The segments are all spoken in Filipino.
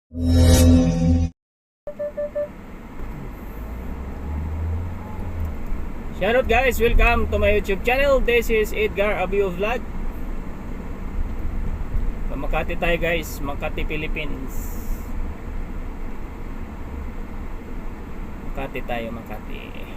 Shoutout guys, welcome to my YouTube channel. This is Edgar Abio Vlog. Makati tayo guys, Makati, Philippines. Makati tayo, Makati.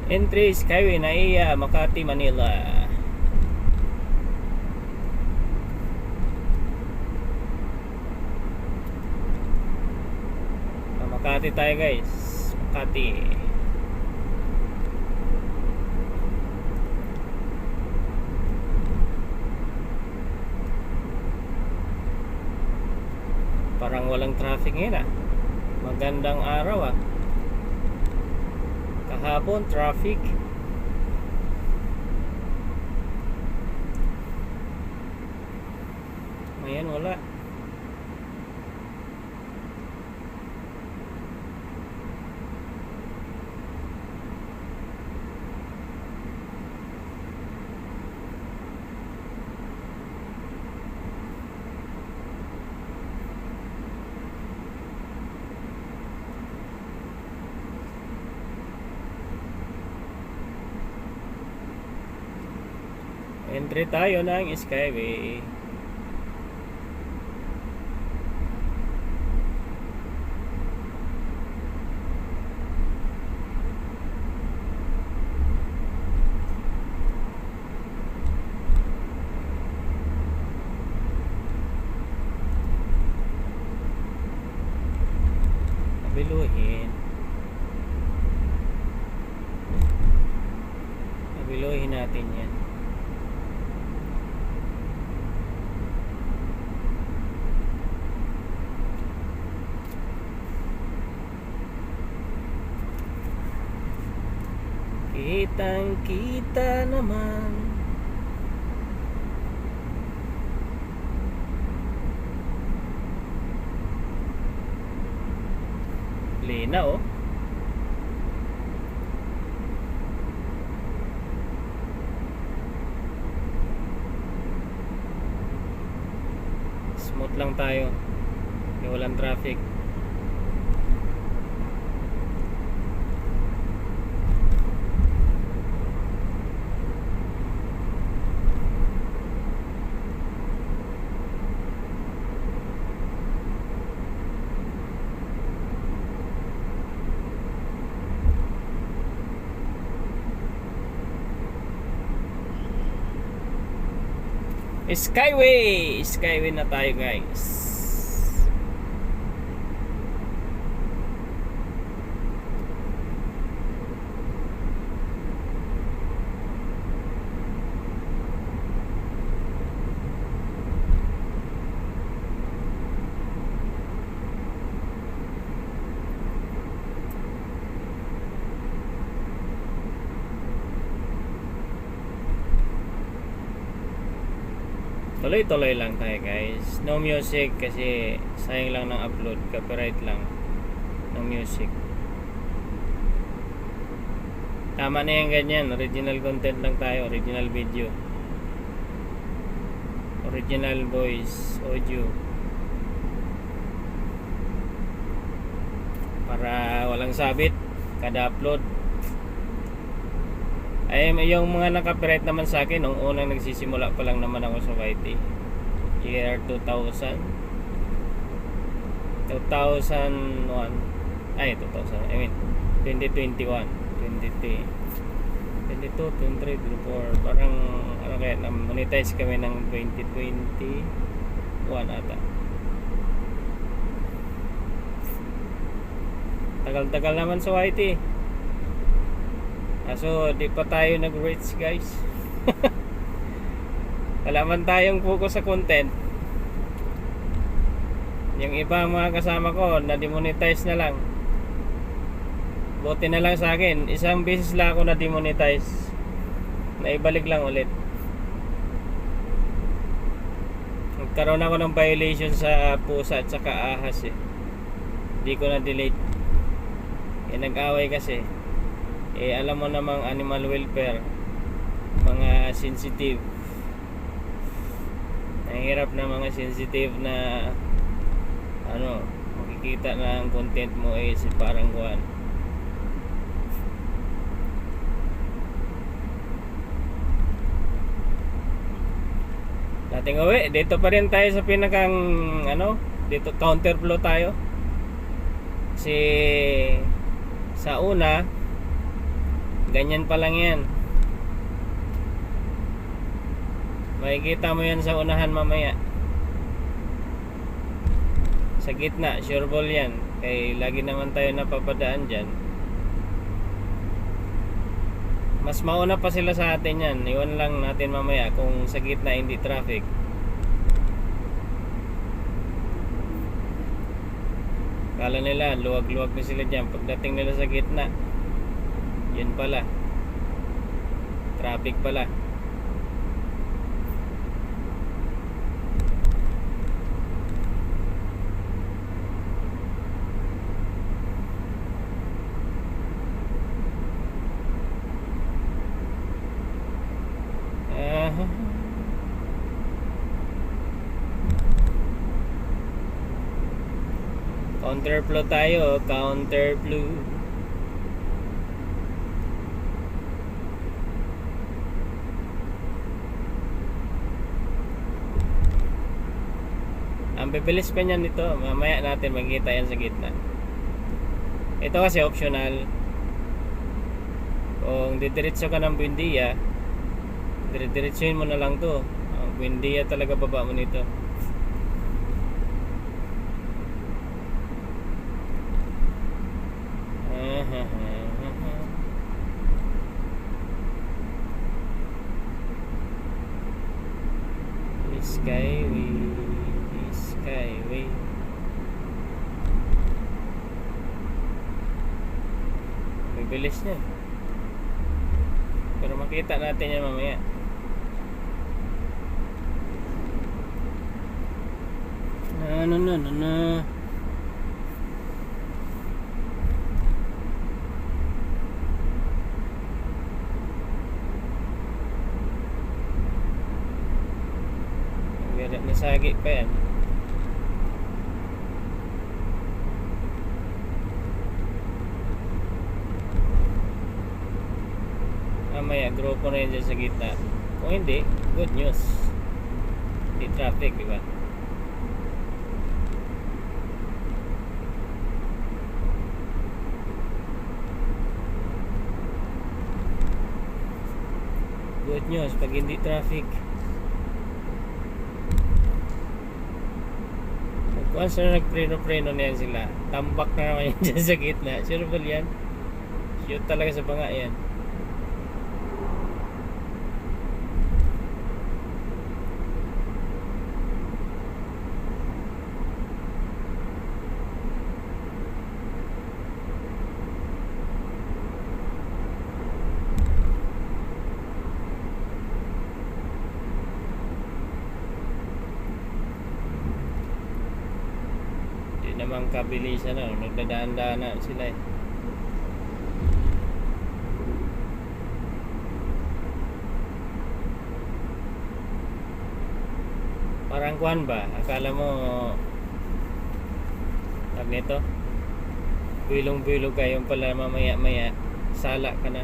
Entry Skyway Naiya, Makati, Manila. Makati tayo guys, Makati. Parang walang traffic ngayon ah. Magandang araw ah. Kahapon traffic. Ngayon wala. Entry tayo ng Skyway. Kabiluhin natin yan. Kitang kita naman. Lina oh. Smooth lang tayo. Walang traffic. Skyway! Skyway na tayo guys. Tuloy-tuloy lang tayo guys. No music kasi sayang lang ng upload. Copyright lang. No music. Tama na yung ganyan. Original content lang tayo. Original video. Original voice. Audio. Para walang sabit kada upload. Ay, yung mga naka-copyright naman sa akin nung unang nagsisimula pa lang naman ako sa YT. Year 2000 2001 ay 2000 I mean 2021 22 23 24 parang ano kaya na monetize kami ng 2021 ata. Tagal-tagal naman sa YT. So di pa tayo nag-reach guys. Wala man tayong focus sa content. Yung iba mga kasama ko na-demonetize na lang. Buti na lang sa akin, isang beses lang ako na-demonetize. Naibalik lang ulit. Nagkaroon ako ng violation sa pusa at saka ahas eh. Hindi ko na-delete. Nag-away kasi. Alam mo namang animal welfare, mga sensitive. Nahihirap na mga sensitive na makikita na ang content mo si parang kuwan. Dating uwi, dito pa rin tayo sa pinakang dito counterflow tayo. Kasi sa una ganyan pa lang yan. Makikita mo yan sa unahan mamaya. Sa gitna, sure ball yan. Kaya lagi naman tayo napapadaan dyan. Mas mauna pa sila sa atin yan. Iwan lang natin mamaya kung sa gitna hindi traffic. Kala nila luwag-luwag na sila dyan. Pagdating nila sa gitna, yun pala, traffic pala. Counterflow tayo, counterflow. Ang bibilis pa niyan nito, mamaya natin makikita yan sa gitna. Ito kasi optional. Kung didiretso ka ng Buendia, diretsuhin mo na lang to. Ang Buendia talaga baba mo nito. Skyway. Bibilis niya. Pero makita natin yan mamaya. Na. Nasagi pa yan. Mamaya grupo na yun dyan sa gitna. Kung hindi, good news. Di traffic, diba? Good news pag hindi traffic. Once na nagpreno-preno na yan sila, tambak na naman yan dyan sa gitna. Sure ba yan? Shoot talaga sa banga yan. Namang kabilisan na, nagdadaan-daan na sila eh. Parang kuhan ba? Akala mo tag nito? Bilong-bilog kayo pala mamaya-maya sala ka na.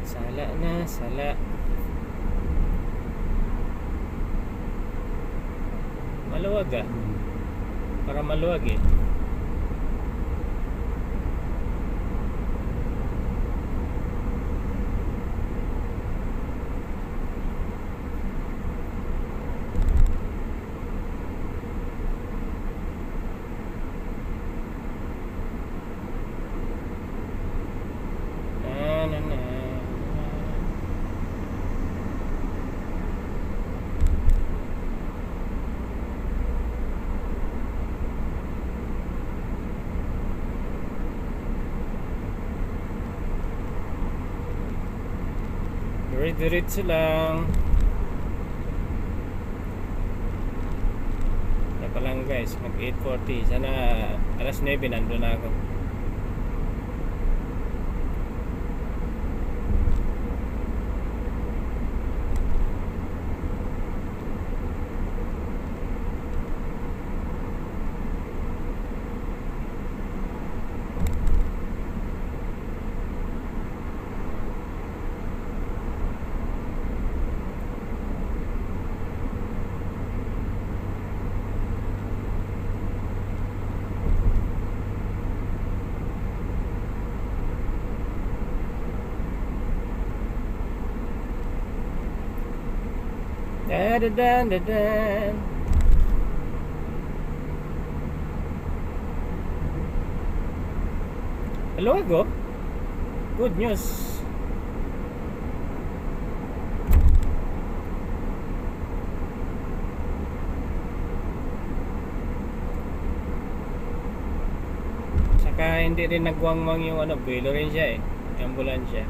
Sala na, sala. Maluwag ah. Para maluwag eh. Diretso lang. Kaya pa lang guys, mag 8:40. Sana alas 9 nandun na ako. Da-da-dan-da-dan. Hello, Ago. Good news. Saka hindi rin nagwangwang yung ano, buwelo rin siya ambulansya.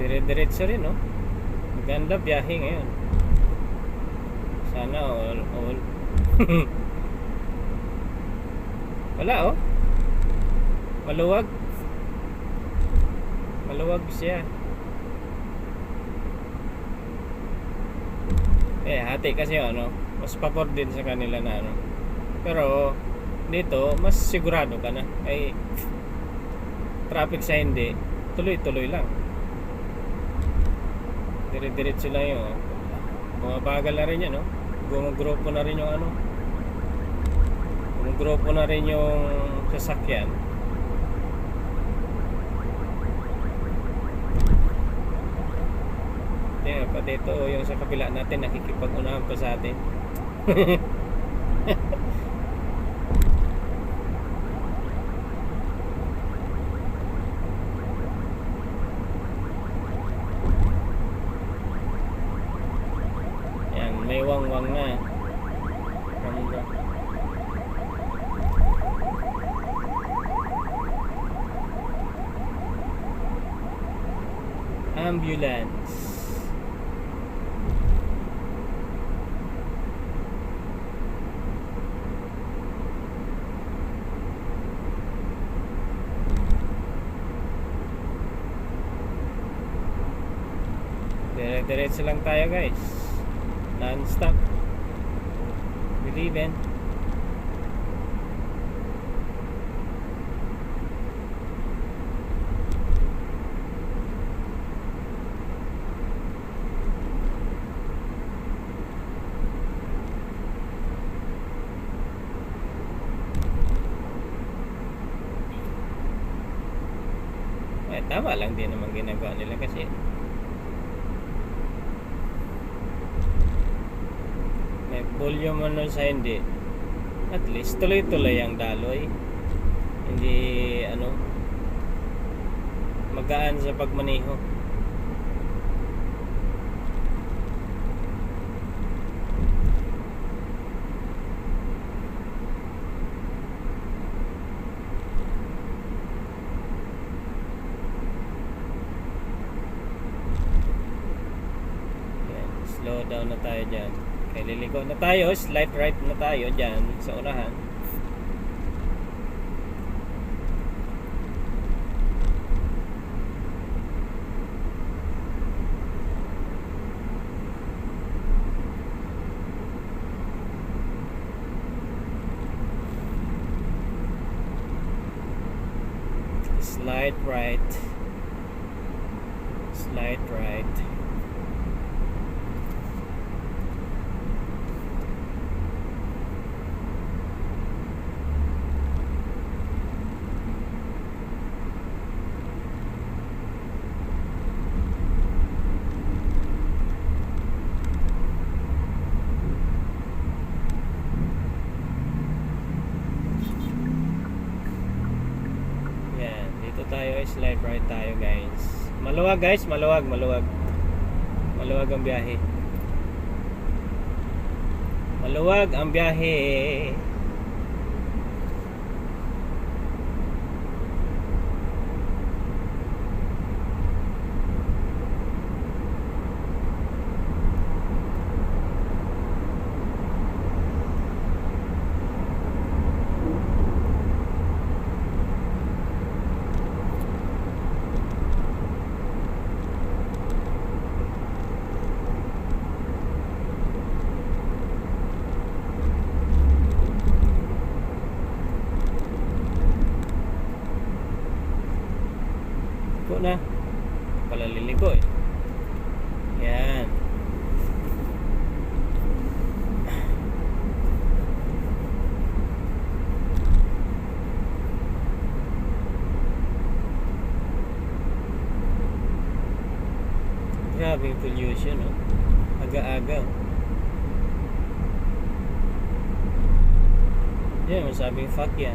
Dire-diretso rin, no? Maganda biyahe ngayon. Sana all. Wala, oh. Maluwag. Maluwag siya. Hati kasi ano, mas papor din sa kanila na ano. Pero dito, mas sigurado ka na. Ay traffic sa hindi, tuloy-tuloy lang. Dire-diretso lang yun, oh. Bumabagal na rin yan, no? Gumagrupo na rin yung ano. Gumagrupo na rin yung sasakyan. Pati ito yung sa kabila natin nakikipag-unahan pa sa atin. Yan, may wang-wang na. Ambulance. Diretso lang tayo guys, non-stop. Believe in. Tama lang din naman ginagawa nila kasi may volume man nun sa hindi, at least tuloy-tuloy ang daloy, hindi ano magaan sa pagmaneho. Slow down na tayo dyan. Okay, liliko na tayo. Slight right na tayo dyan sa unahan. Slight right. Slight right. Alright tayo guys. Maluwag guys, maluwag. Maluwag ang biyahe. Maluwag ang biyahe. Na pala liliko eh. Yan. Grabe yung pollution, oh. Aga-aga. Yan, masabing fuck yan.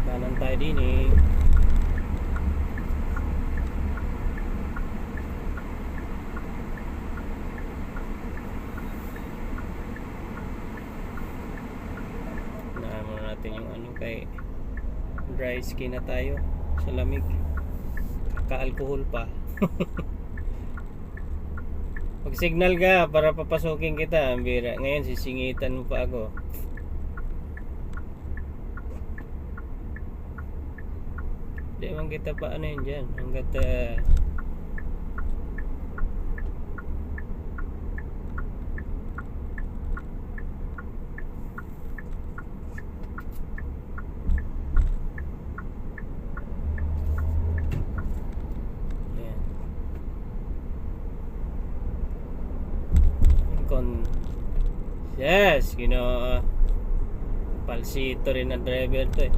Kanan tayo din eh. Naaman natin yung ano kay dry skin na tayo sa lamig. Ka-alcohol pa. Pag signal ka para papasukin kita, ang bira. Ngayon sisingitan mo pa ako. Di man kita pa ano yun dyan hanggat yes, palsito rin ang driver to eh.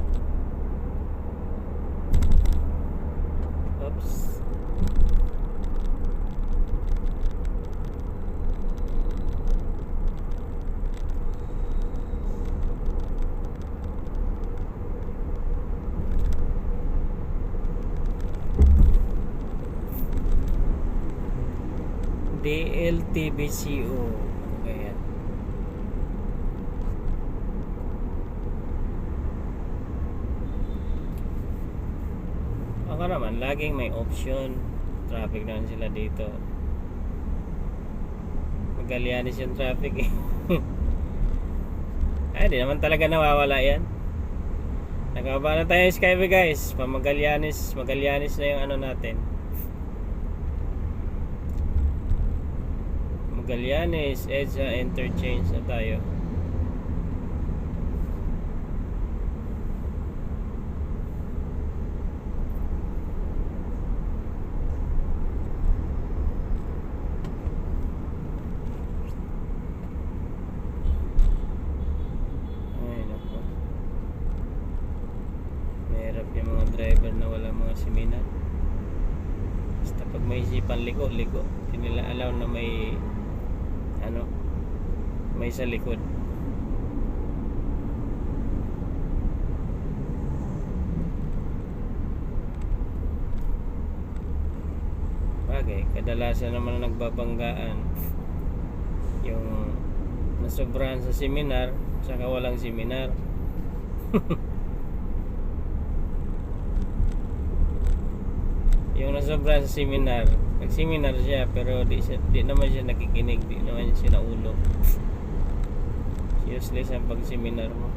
Oops. DLTBCO. Ayan. Ako naman, laging may option. Traffic naman sila dito. Magallanes yung traffic eh. Ay, di naman talaga nawawala yan. Nakababa na tayo sa Skyway guys. Magallanes na yung ano natin. Magallanes, EDSA interchange na tayo. Yung mga driver na wala mga seminar, basta pag may isipan liko hindi nila allow na may may sa likod. Bagay, kadalasan naman na nagbabanggaan yung nasobrahan sa seminar saka walang seminar. Yung nasobra sa seminar, nag-seminar siya pero di naman siya nakikinig, di naman siya naulo. Useless ang pag-seminar mo.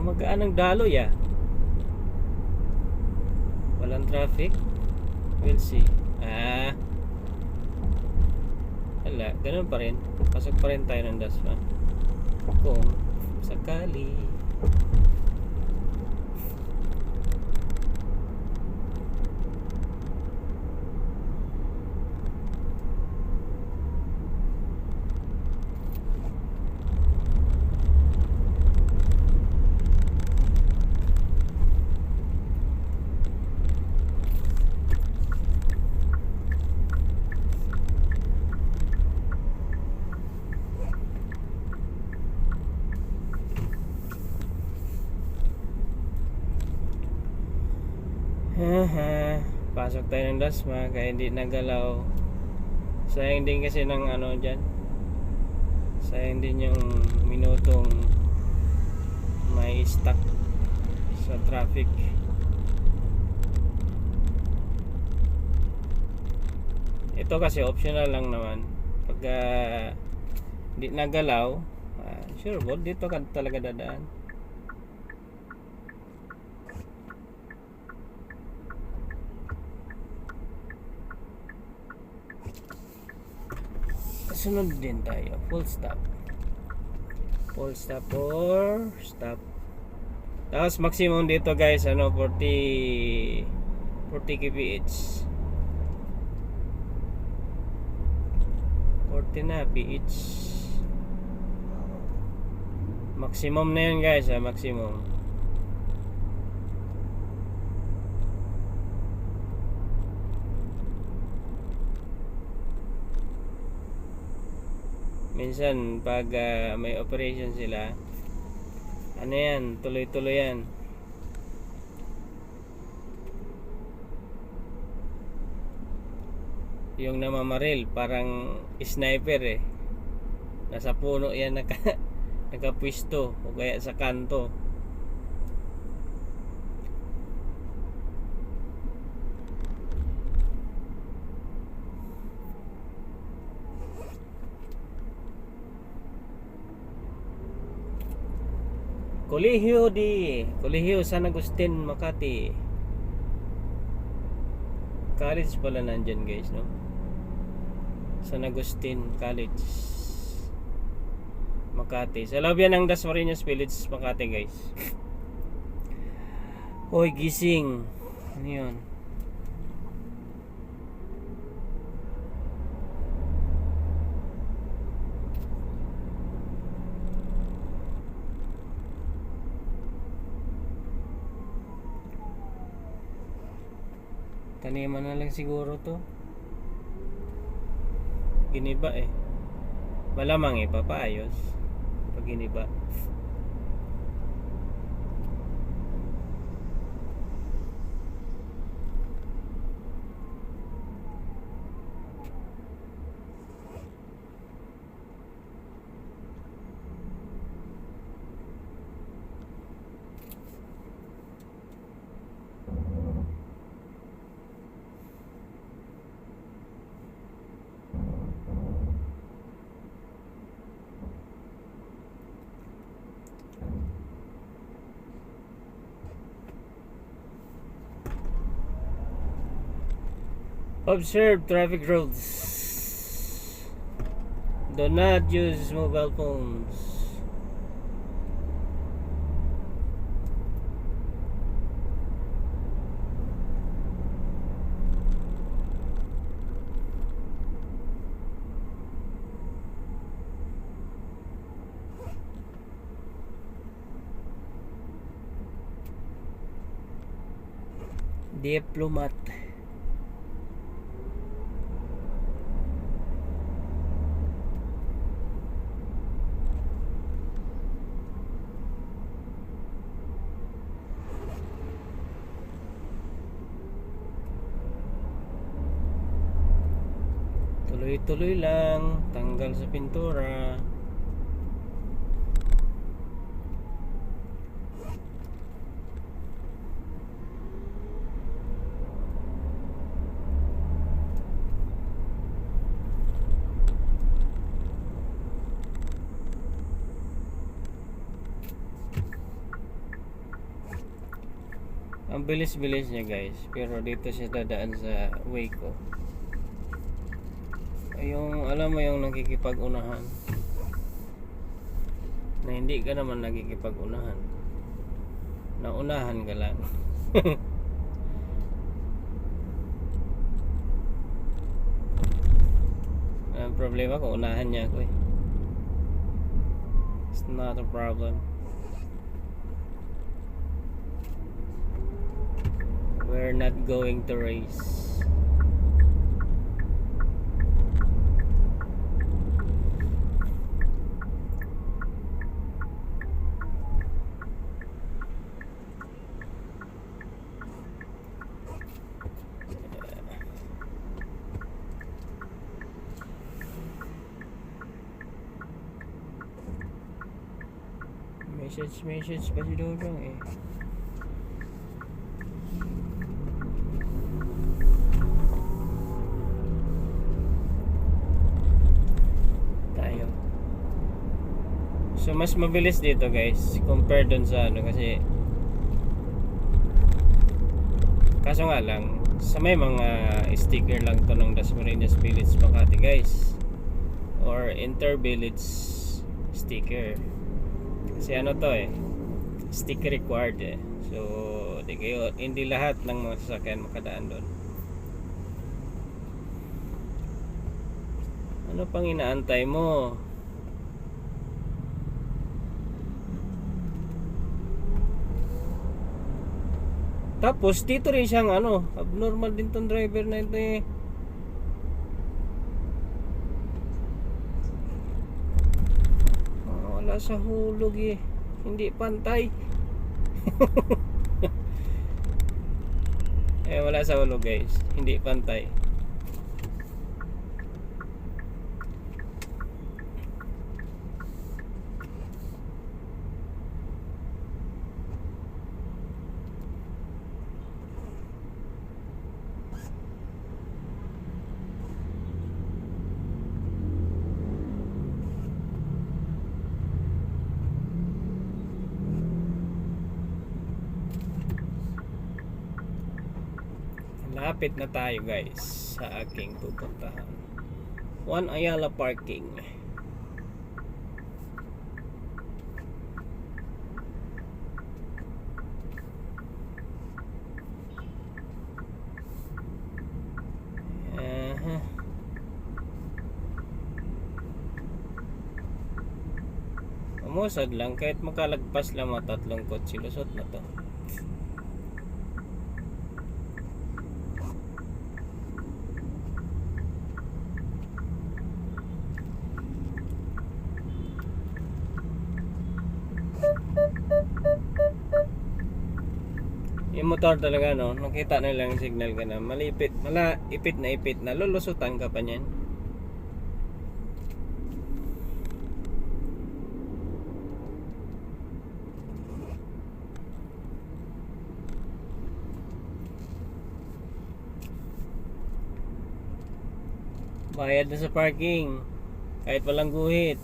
Magkaan ang daloy ah. Walang traffic. We'll see. Wala, ganun pa rin. Pasok pa rin tayo ng Dasma kung sakali. tayo ng dasma kaya hindi nagalaw. Sayang din kasi ng ano dyan, sayang din yung minutong may stuck sa traffic. Ito kasi optional lang naman pagka hindi nagalaw. Sure ball, dito ka talaga dadaan. Sunod din tayo, full stop or stop. Tapos maximum dito guys, ano, 40 kph, 40 na ph maximum na yun guys, maximum. Minsan pag may operation sila, ano yan, tuloy-tuloy yan. Yung namamaril parang sniper eh, nasa puno yan nakapwisto o kaya sa kanto. Kolehiyo San Agustin, Makati. College pala nandyan guys, no? San Agustin College, Makati. Sa loob yan ng Dasmariñas Village, Makati guys. Hoy, gising. Ano yun? Taniman na lang siguro to. Giniba eh. Malamang ipapaayos pag giniba. Observe traffic rules. Do not use mobile phones. Diplomat. Tuloy-tuloy lang, tanggal sa pintura. Ang bilis-bilis niya guys, pero dito siya dadaan sa way ko. Yung alam mo yung nakikipag-unahan na hindi ka naman nakikipag-unahan, naunahan ka lang. Ang problema ko, unahan niya ako eh. It's not a problem. We're not going to race. Message pa si Dodong eh. Tayo. So mas mabilis dito guys compare dun sa ano kasi kaso nga lang sa may mga sticker lang to ng Dasmariñas Village Makati guys or Inter-Village sticker kasi ano to eh sticker required eh so hindi lahat ng mga sasakyan makadaan doon. Ano pang inaantay mo? Tapos dito rin siyang ano abnormal din tong driver na ito eh. Wala sa hulog eh. Hindi pantay. Wala sa hulog guys. Hindi pantay. Lapit na tayo guys sa aking pupuntahan. One Ayala Parking. Umusad lang kahit makalagpas lang mga 3 kotse lusot na to. Yung motor talaga no, nakita na lang yung signal ka na ipit na lulusutan ka pa niyan. Bayad na sa parking kahit walang guhit.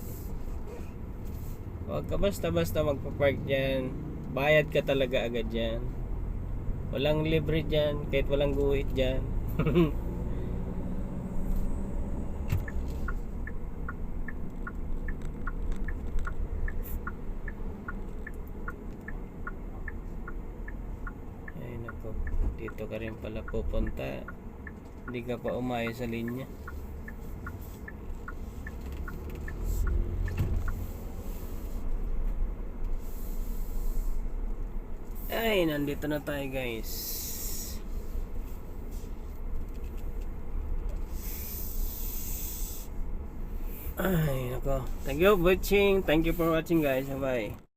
Huwag ka basta-basta magpa-park dyan. Bayad ka talaga agad dyan. Walang libre dyan kahit walang guhit dyan. Ay nako, dito ka rin pala pupunta. Hindi ka pa umayo sa linya. Ay, nandito na tayo guys. Ay, nako. Thank you for watching. Thank you for watching guys. Bye.